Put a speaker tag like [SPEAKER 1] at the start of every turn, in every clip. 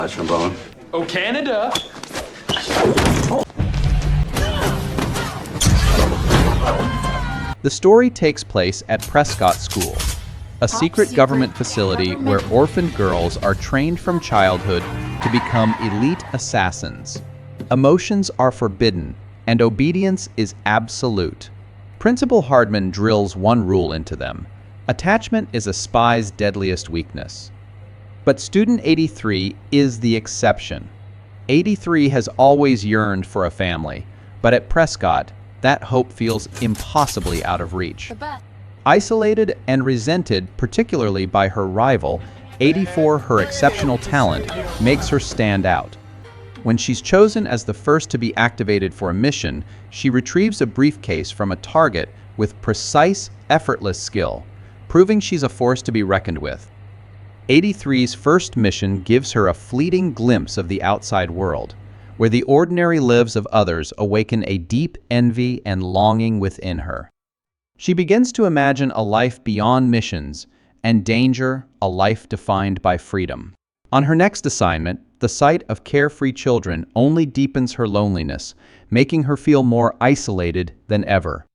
[SPEAKER 1] Trombone.
[SPEAKER 2] Oh, Canada!
[SPEAKER 3] The story takes place at Prescott School, a secret government facility where orphaned girls are trained from childhood to become elite assassins. Emotions are forbidden, and obedience is absolute. Principal Hardman drills one rule into them: attachment is a spy's deadliest weakness. But student 83 is the exception. 83 has always yearned for a family, but at Prescott, that hope feels impossibly out of reach. Isolated and resented particularly by her rival, 84, her exceptional talent, makes her stand out. When she's chosen as the first to be activated for a mission, she retrieves a briefcase from a target with precise, effortless skill, proving she's a force to be reckoned with. 83's first mission gives her a fleeting glimpse of the outside world, where the ordinary lives of others awaken a deep envy and longing within her. She begins to imagine a life beyond missions, and danger, a life defined by freedom. On her next assignment, the sight of carefree children only deepens her loneliness, making her feel more isolated than ever.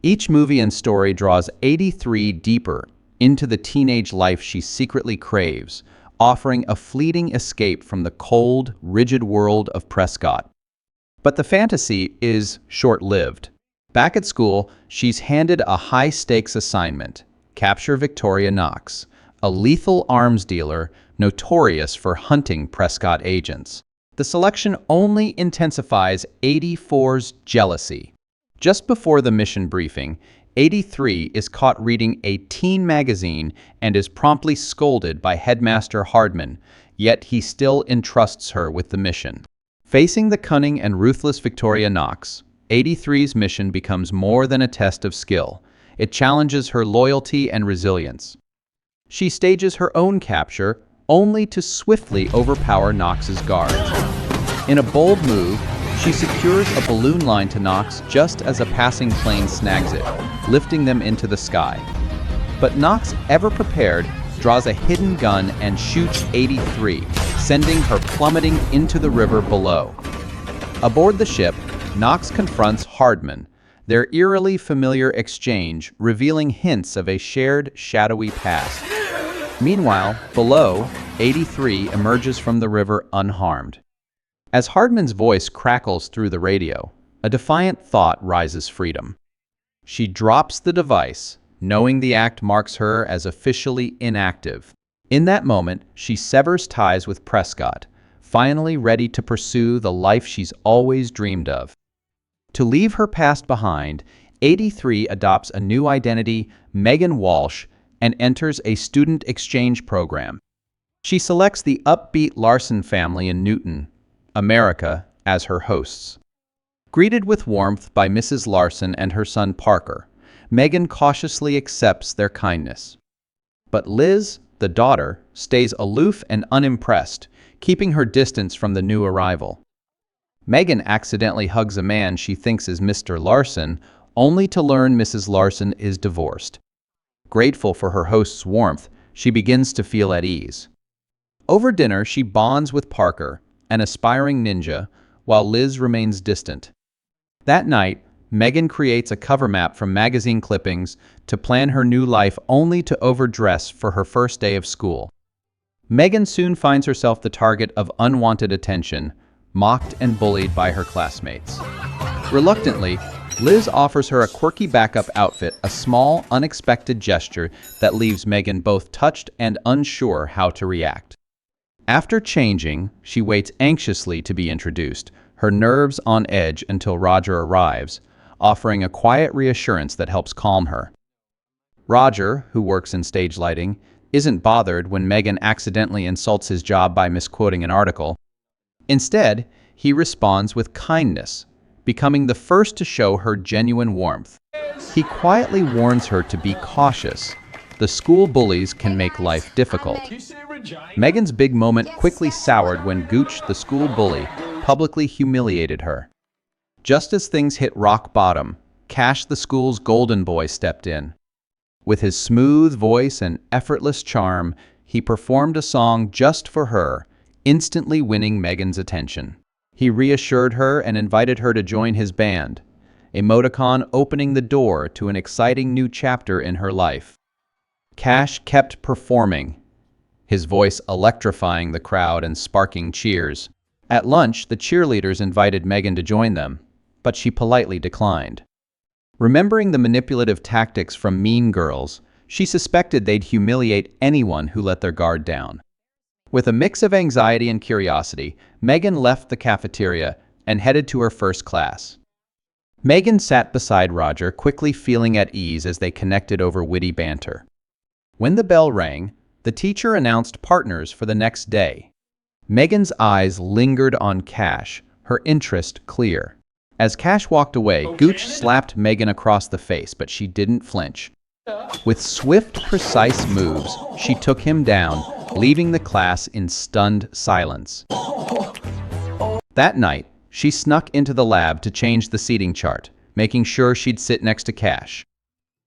[SPEAKER 3] Each movie and story draws 83 deeper into the teenage life she secretly craves, offering a fleeting escape from the cold, rigid world of Prescott. But the fantasy is short-lived. Back at school, she's handed a high-stakes assignment: capture Victoria Knox, a lethal arms dealer notorious for hunting Prescott agents. The selection only intensifies 84's jealousy. Just before the mission briefing, 83 is caught reading a teen magazine and is promptly scolded by Headmaster Hardman, yet he still entrusts her with the mission. Facing the cunning and ruthless Victoria Knox, 83's mission becomes more than a test of skill. It challenges her loyalty and resilience. She stages her own capture, only to swiftly overpower Knox's guards. In a bold move, she secures a balloon line to Knox just as a passing plane snags it, lifting them into the sky. But Knox, ever prepared, draws a hidden gun and shoots 83, sending her plummeting into the river below. Aboard the ship, Knox confronts Hardman, their eerily familiar exchange revealing hints of a shared, shadowy past. Meanwhile, below, 83 emerges from the river unharmed. As Hardman's voice crackles through the radio, a defiant thought rises freedom. She drops the device, knowing the act marks her as officially inactive. In that moment, she severs ties with Prescott, finally ready to pursue the life she's always dreamed of. To leave her past behind, 83 adopts a new identity, Megan Walsh, and enters a student exchange program. She selects the upbeat Larson family in Newton, America, as her hosts. Greeted with warmth by Mrs. Larson and her son Parker, Megan cautiously accepts their kindness. But Liz, the daughter, stays aloof and unimpressed, keeping her distance from the new arrival. Megan accidentally hugs a man she thinks is Mr. Larson, only to learn Mrs. Larson is divorced. Grateful for her host's warmth, she begins to feel at ease. Over dinner, she bonds with Parker, an aspiring ninja, while Liz remains distant. That night, Megan creates a cover map from magazine clippings to plan her new life, only to overdress for her first day of school. Megan soon finds herself the target of unwanted attention, mocked and bullied by her classmates. Reluctantly, Liz offers her a quirky backup outfit, a small, unexpected gesture that leaves Megan both touched and unsure how to react. After changing, she waits anxiously to be introduced, her nerves on edge until Roger arrives, offering a quiet reassurance that helps calm her. Roger, who works in stage lighting, isn't bothered when Megan accidentally insults his job by misquoting an article. Instead, he responds with kindness, becoming the first to show her genuine warmth. He quietly warns her to be cautious. The school bullies can make life difficult. Megan's big moment quickly soured when Gooch, the school bully, publicly humiliated her. Just as things hit rock bottom, Cash, the school's golden boy, stepped in. With his smooth voice and effortless charm, he performed a song just for her, instantly winning Megan's attention. He reassured her and invited her to join his band, emoticon opening the door to an exciting new chapter in her life. Cash kept performing, his voice electrifying the crowd and sparking cheers. At lunch, the cheerleaders invited Megan to join them, but she politely declined. Remembering the manipulative tactics from Mean Girls, she suspected they'd humiliate anyone who let their guard down. With a mix of anxiety and curiosity, Megan left the cafeteria and headed to her first class. Megan sat beside Roger, quickly feeling at ease as they connected over witty banter. When the bell rang, the teacher announced partners for the next day. Megan's eyes lingered on Cash, her interest clear. As Cash walked away, Gooch slapped Megan across the face, but she didn't flinch. With swift, precise moves, she took him down, leaving the class in stunned silence. That night, she snuck into the lab to change the seating chart, making sure she'd sit next to Cash.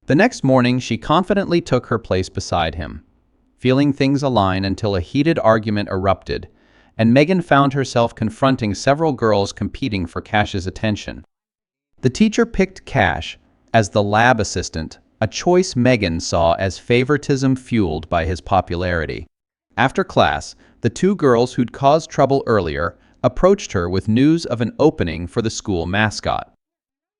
[SPEAKER 3] The next morning, she confidently took her place beside him, feeling things align until a heated argument erupted, and Megan found herself confronting several girls competing for Cash's attention. The teacher picked Cash as the lab assistant, a choice Megan saw as favoritism fueled by his popularity. After class, the two girls who'd caused trouble earlier approached her with news of an opening for the school mascot.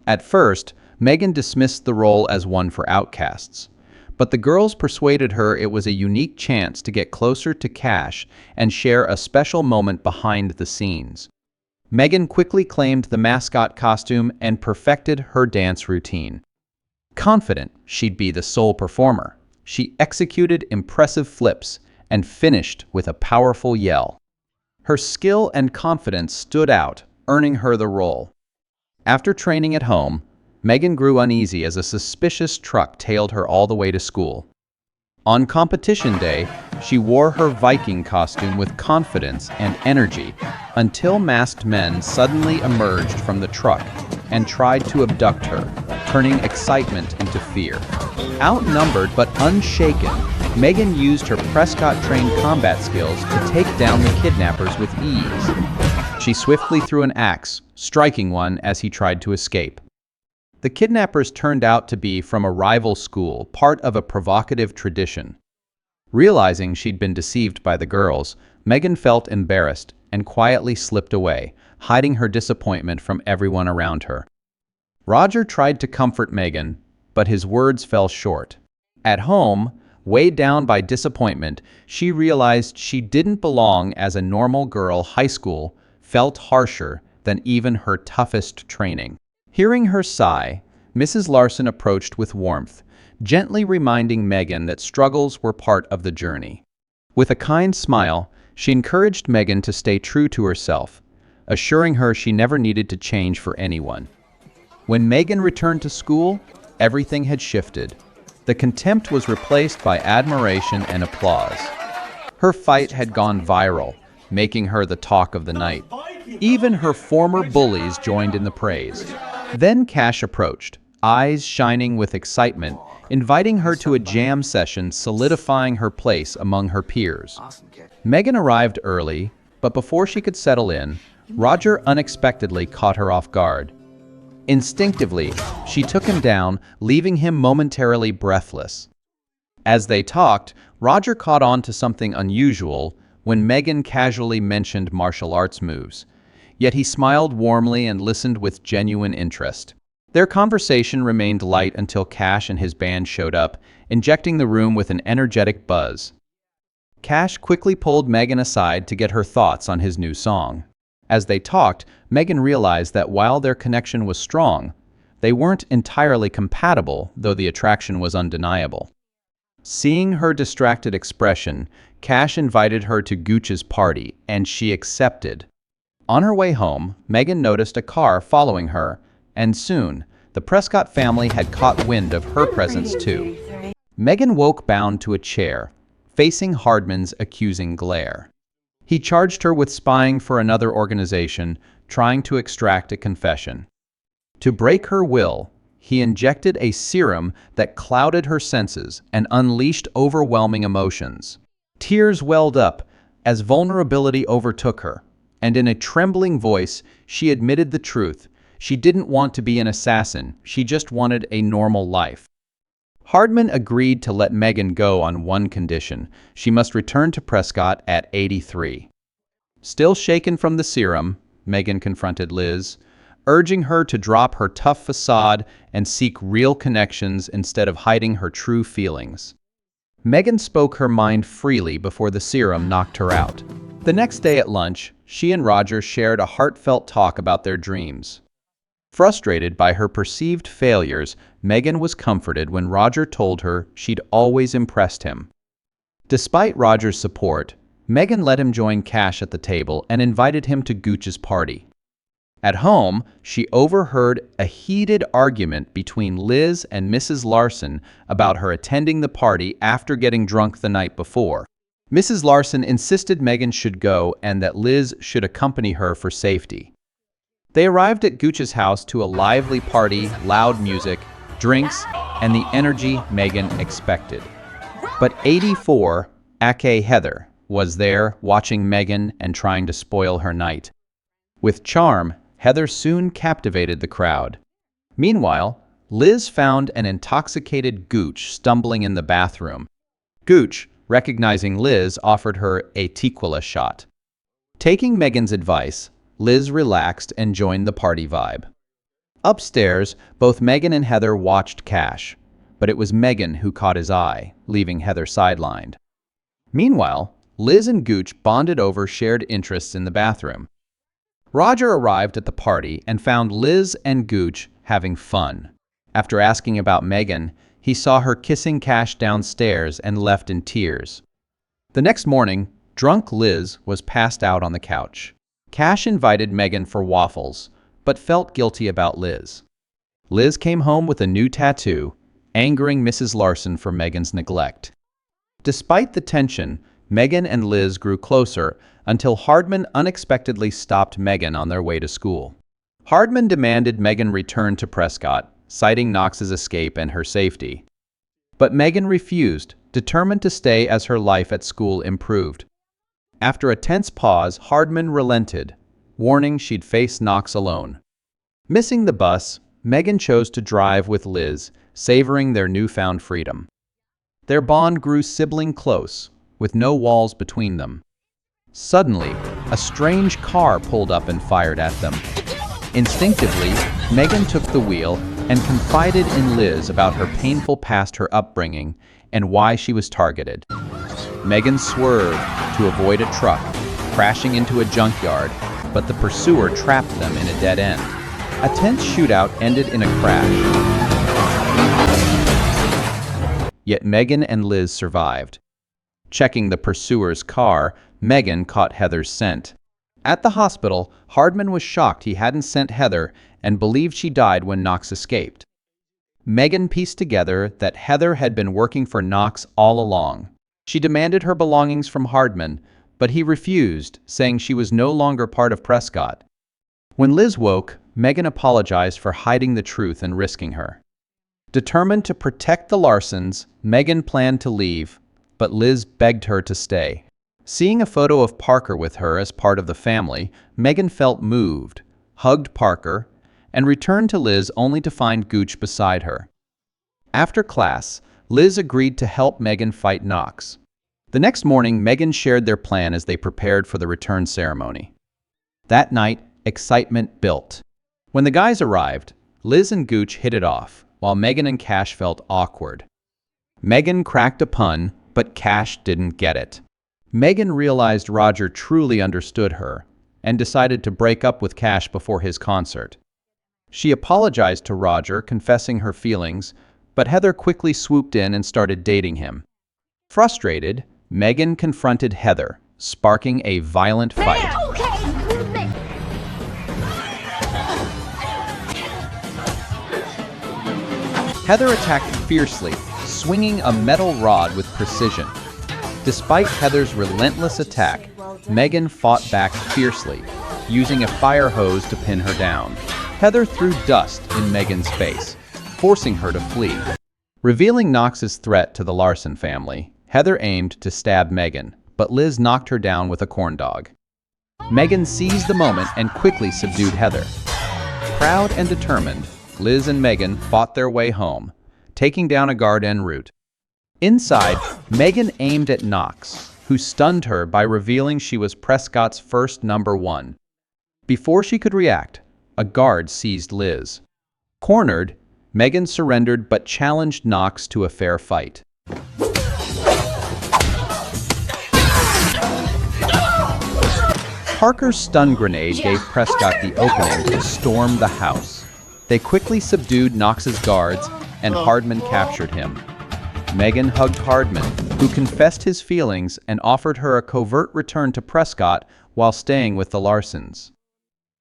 [SPEAKER 3] At first, Megan dismissed the role as one for outcasts, but the girls persuaded her it was a unique chance to get closer to Cash and share a special moment behind the scenes. Megan quickly claimed the mascot costume and perfected her dance routine. Confident she'd be the sole performer, she executed impressive flips and finished with a powerful yell. Her skill and confidence stood out, earning her the role. After training at home, Megan grew uneasy as a suspicious truck tailed her all the way to school. On competition day, she wore her Viking costume with confidence and energy until masked men suddenly emerged from the truck and tried to abduct her, turning excitement into fear. Outnumbered but unshaken, Megan used her Prescott-trained combat skills to take down the kidnappers with ease. She swiftly threw an axe, striking one as he tried to escape. The kidnappers turned out to be from a rival school, part of a provocative tradition. Realizing she'd been deceived by the girls, Megan felt embarrassed and quietly slipped away, hiding her disappointment from everyone around her. Roger tried to comfort Megan, but his words fell short. At home, weighed down by disappointment, she realized she didn't belong as a normal girl. High school felt harsher than even her toughest training. Hearing her sigh, Mrs. Larson approached with warmth, gently reminding Megan that struggles were part of the journey. With a kind smile, she encouraged Megan to stay true to herself, assuring her she never needed to change for anyone. When Megan returned to school, everything had shifted. The contempt was replaced by admiration and applause. Her fight had gone viral, making her the talk of the night. Even her former bullies joined in the praise. Then Cash approached, eyes shining with excitement, inviting her to a jam session, solidifying her place among her peers. Megan arrived early, but before she could settle in, Roger unexpectedly caught her off guard. Instinctively, she took him down, leaving him momentarily breathless. As they talked, Roger caught on to something unusual when Megan casually mentioned martial arts moves. Yet he smiled warmly and listened with genuine interest. Their conversation remained light until Cash and his band showed up, injecting the room with an energetic buzz. Cash quickly pulled Megan aside to get her thoughts on his new song. As they talked, Megan realized that while their connection was strong, they weren't entirely compatible, though the attraction was undeniable. Seeing her distracted expression, Cash invited her to Gooch's party, and she accepted. On her way home, Megan noticed a car following her, and soon, the Prescott family had caught wind of her presence too. Megan woke bound to a chair, facing Hardman's accusing glare. He charged her with spying for another organization, trying to extract a confession. To break her will, he injected a serum that clouded her senses and unleashed overwhelming emotions. Tears welled up as vulnerability overtook her, and in a trembling voice, she admitted the truth. She didn't want to be an assassin, she just wanted a normal life. Hardman agreed to let Megan go on one condition: she must return to Prescott at 83. Still shaken from the serum, Megan confronted Liz, urging her to drop her tough facade and seek real connections instead of hiding her true feelings. Megan spoke her mind freely before the serum knocked her out. The next day at lunch, she and Roger shared a heartfelt talk about their dreams. Frustrated by her perceived failures, Megan was comforted when Roger told her she'd always impressed him. Despite Roger's support, Megan let him join Cash at the table and invited him to Gooch's party. At home, she overheard a heated argument between Liz and Mrs. Larson about her attending the party after getting drunk the night before. Mrs. Larson insisted Megan should go and that Liz should accompany her for safety. They arrived at Gooch's house to a lively party, loud music, drinks, and the energy Megan expected. But 84, aka Heather, was there watching Megan and trying to spoil her night. With charm, Heather soon captivated the crowd. Meanwhile, Liz found an intoxicated Gooch stumbling in the bathroom. Gooch, recognizing Liz, offered her a tequila shot. Taking Megan's advice, Liz relaxed and joined the party vibe. Upstairs, both Megan and Heather watched Cash, but it was Megan who caught his eye, leaving Heather sidelined. Meanwhile, Liz and Gooch bonded over shared interests in the bathroom. Roger arrived at the party and found Liz and Gooch having fun. After asking about Megan, he saw her kissing Cash downstairs and left in tears. The next morning, drunk Liz was passed out on the couch. Cash invited Megan for waffles, but felt guilty about Liz. Liz came home with a new tattoo, angering Mrs. Larson for Megan's neglect. Despite the tension, Megan and Liz grew closer until Hardman unexpectedly stopped Megan on their way to school. Hardman demanded Megan return to Prescott, citing Knox's escape and her safety. But Megan refused, determined to stay as her life at school improved. After a tense pause, Hardman relented, warning she'd face Knox alone. Missing the bus, Megan chose to drive with Liz, savoring their newfound freedom. Their bond grew sibling close, with no walls between them. Suddenly, a strange car pulled up and fired at them. Instinctively, Megan took the wheel and confided in Liz about her painful past, her upbringing, and why she was targeted. Megan swerved to avoid a truck, crashing into a junkyard, but the pursuer trapped them in a dead end. A tense shootout ended in a crash. Yet Megan and Liz survived. Checking the pursuer's car, Megan caught Heather's scent. At the hospital, Hardman was shocked he hadn't sent Heather and believed she died when Knox escaped. Megan pieced together that Heather had been working for Knox all along. She demanded her belongings from Hardman, but he refused, saying she was no longer part of Prescott. When Liz woke, Megan apologized for hiding the truth and risking her. Determined to protect the Larsons, Megan planned to leave, but Liz begged her to stay. Seeing a photo of Parker with her as part of the family, Megan felt moved, hugged Parker, and returned to Liz only to find Gooch beside her. After class, Liz agreed to help Megan fight Knox. The next morning, Megan shared their plan as they prepared for the return ceremony. That night, excitement built. When the guys arrived, Liz and Gooch hit it off, while Megan and Cash felt awkward. Megan cracked a pun, but Cash didn't get it. Megan realized Roger truly understood her and decided to break up with Cash before his concert. She apologized to Roger, confessing her feelings, but Heather quickly swooped in and started dating him. Frustrated, Megan confronted Heather, sparking a violent fight. Heather attacked fiercely, swinging a metal rod with precision. Despite Heather's relentless attack, Megan fought back fiercely, using a fire hose to pin her down. Heather threw dust in Megan's face, forcing her to flee. Revealing Knox's threat to the Larson family, Heather aimed to stab Megan, but Liz knocked her down with a corn dog. Megan seized the moment and quickly subdued Heather. Proud and determined, Liz and Megan fought their way home, taking down a guard en route. Inside, Megan aimed at Knox, who stunned her by revealing she was Prescott's first number one. Before she could react, a guard seized Liz. Cornered, Megan surrendered but challenged Knox to a fair fight. Parker's stun grenade gave Prescott the opening to storm the house. They quickly subdued Knox's guards, and Hardman captured him. Megan hugged Hardman, who confessed his feelings and offered her a covert return to Prescott while staying with the Larsons.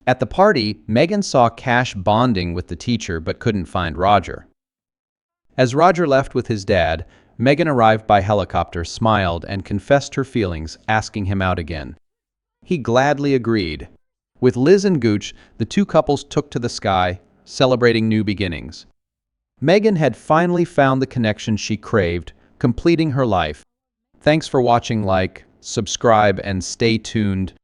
[SPEAKER 3] At the party, Megan saw Cash bonding with the teacher but couldn't find Roger. As Roger left with his dad, Megan arrived by helicopter, smiled, and confessed her feelings, asking him out again. He gladly agreed. With Liz and Gooch, the two couples took to the sky, celebrating new beginnings. Megan had finally found the connection she craved, completing her life. Thanks for watching. Like, subscribe, and stay tuned.